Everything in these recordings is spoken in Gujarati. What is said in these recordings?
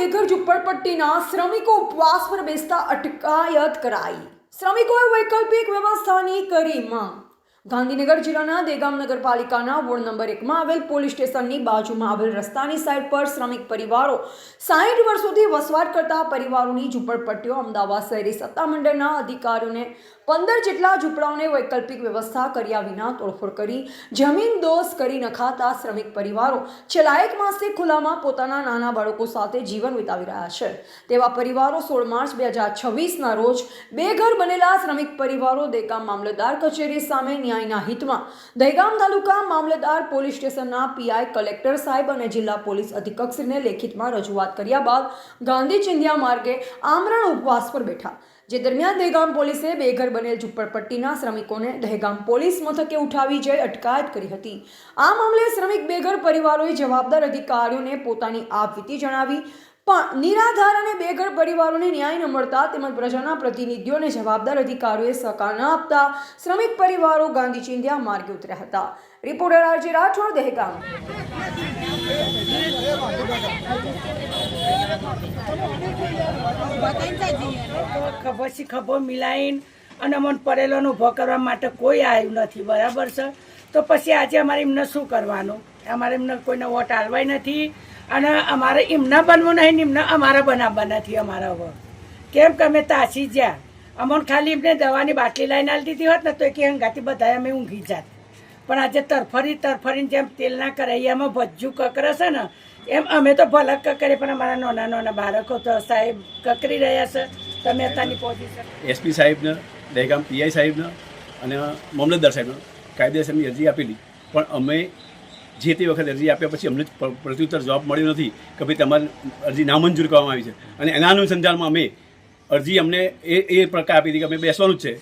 બેઘર ઝુંપડપટ્ટીના શ્રમિકો ઉપવાસ પર બેસતા અટકાયત કરાઈ। શ્રમિકોએ વૈકલ્પિક વ્યવસ્થાની કરી માંગ। ગાંધીનગર જિલ્લાના દેગામ નગરપાલિકાના વોર્ડ નંબર 1 માં આવેલ પોલીસ સ્ટેશનની બાજુમાં આવેલ રસ્તાની સાઈડ પર શ્રમિક પરિવારો 60 વર્ષોથી વસવાટ કરતા પરિવારોની ઝૂંપડપટ્ટીઓ અમદાવાદ શહેરી સત્તામંડળના અધિકારીઓને 15 જેટલા ઝૂંપડાઓને વૈકલ્પિક વ્યવસ્થા કર્યા વિના તોડફોડ કરી જમીન દોષ કરી નખાતા શ્રમિક પરિવારો છેલ્લા 1 માસથી ખુલ્લામાં પોતાના નાના બાળકો સાથે જીવન વિતાવી રહ્યા છે। તેવા પરિવારો 16 માર્ચ 2026ના રોજ બેઘર બનેલા શ્રમિક પરિવારો દેગામ મામલતદાર કચેરી સામે ન્યાયના હિતમાં દહેગામ તાલુકા મામલતદાર પોલીસ સ્ટેશનના પીઆઈ કલેક્ટર સાહેબ અને જિલ્લા પોલીસ અધિક્ષકશ્રીને લેખિતમાં રજૂઆત કર્યા બાદ ગાંધી ચિંધ્યા માર્ગે આમરણ ઉપવાસ પર બેઠા। જે દરમિયાન દહેગામ પોલીસે બેઘર બનેલ ઝૂંપડપટ્ટીના શ્રમિકોને દહેગામ પોલીસ મથકે ઉઠાવી જઈ અટકાયત કરી હતી। આ મામલે શ્રમિક બેઘર પરિવારોએ જવાબદાર અધિકારીઓને પોતાની આપવીતી જણાવી પણ નિરાધાર અને બેઘર પરિવારોને ન્યાય ન મળતા તેમજ પ્રજાના પ્રતિનિધિઓને જવાબદાર અધિકારીઓએ સહકાર ન આપતા શ્રમિક પરિવારો ગાંધી ચિંધ્યા માર્ગે ઉતર્યા હતા। Reporter RJ Rathod Dehgam. પછી ખભો મિલાઈને અને અમને પડેલોનો ઊભો કરવા માટે કોઈ આવ્યું નથી, બરાબર છે। તો પછી આજે અમારે એમને શું કરવાનું? અમારે એમને કોઈને વોટ આલવાય નથી અને અમારે એમના બનવું નહીં ને એમને અમારા બનાવવા નથી। અમારા હવે કેમ કે અમે તાસી જ્યાં અમને ખાલી એમને દવાની બાટલી લઈને આલી દીધી હોત ને તો કે હંગાથી બધા અમે ઊંઘી જાત, પણ આજે તરફરીને જેમ તેલના કરાઈયામાં ભજ્જું કકરે છે ને એમ અમે તો ભલે કકરે પણ અમારા નાના બાળકો તો સાહેબ કકરી રહ્યા છે। તમે અત્યારની પોઝિશન એસપી સાહેબને, દહેગામ પીઆઈ સાહેબને અને મામલતદાર સાહેબને કાયદેસરની અરજી આપેલી, પણ અમે જે તે વખતે અરજી આપ્યા પછી અમને પ્રત્યુત્તર જવાબ મળ્યો નથી કે ભાઈ તમારી અરજી નામંજૂર કરવામાં આવી છે। અને એના અનુસંધાનમાં અમે અરજી અમને એ પ્રકાર આપી હતી કે અમે બેસવાનું જ છે।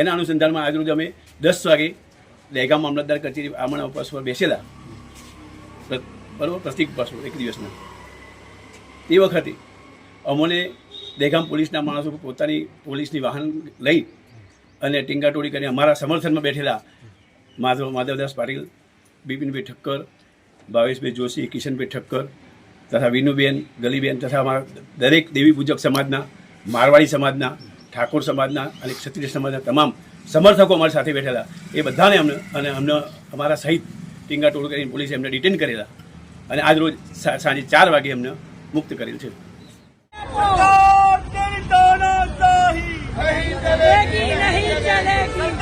એના અનુસંધાનમાં આજરોજ અમે 10 વાગે દહેગામ મામલતદાર કચેરી આમરણ ઉપવાસ પર બેસેલા, બરાબર, પ્રતિક ઉપવાસ એક દિવસના। તે વખતે અમોને દહેગામ પોલીસના માણસો પોતાની પોલીસની વાહન લઈ અને ટીંગાટોળી કરીને અમારા સમર્થનમાં બેઠેલા માધવદાસ પાટીલ, બિપિનભાઈ ઠક્કર, ભાવેશભાઈ જોશી, કિશનભાઈ ઠક્કર તથા વિનુબેન, ગલીબેન તથા અમારા દરેક દેવી પૂજક સમાજના, મારવાડી સમાજના, ઠાકોર સમાજના અને ક્ષત્રિય સમાજના તમામ સમર્થકો અમારી સાથે બેઠેલા। એ બધાને અમને અમારા સહિત ટીંગાટોળ કરીને પોલીસે એમને ડિટેન કરેલા અને આજ રોજ સાંજે 4 વાગે એમને મુક્ત કરેલ છે। नहीं चलेगी।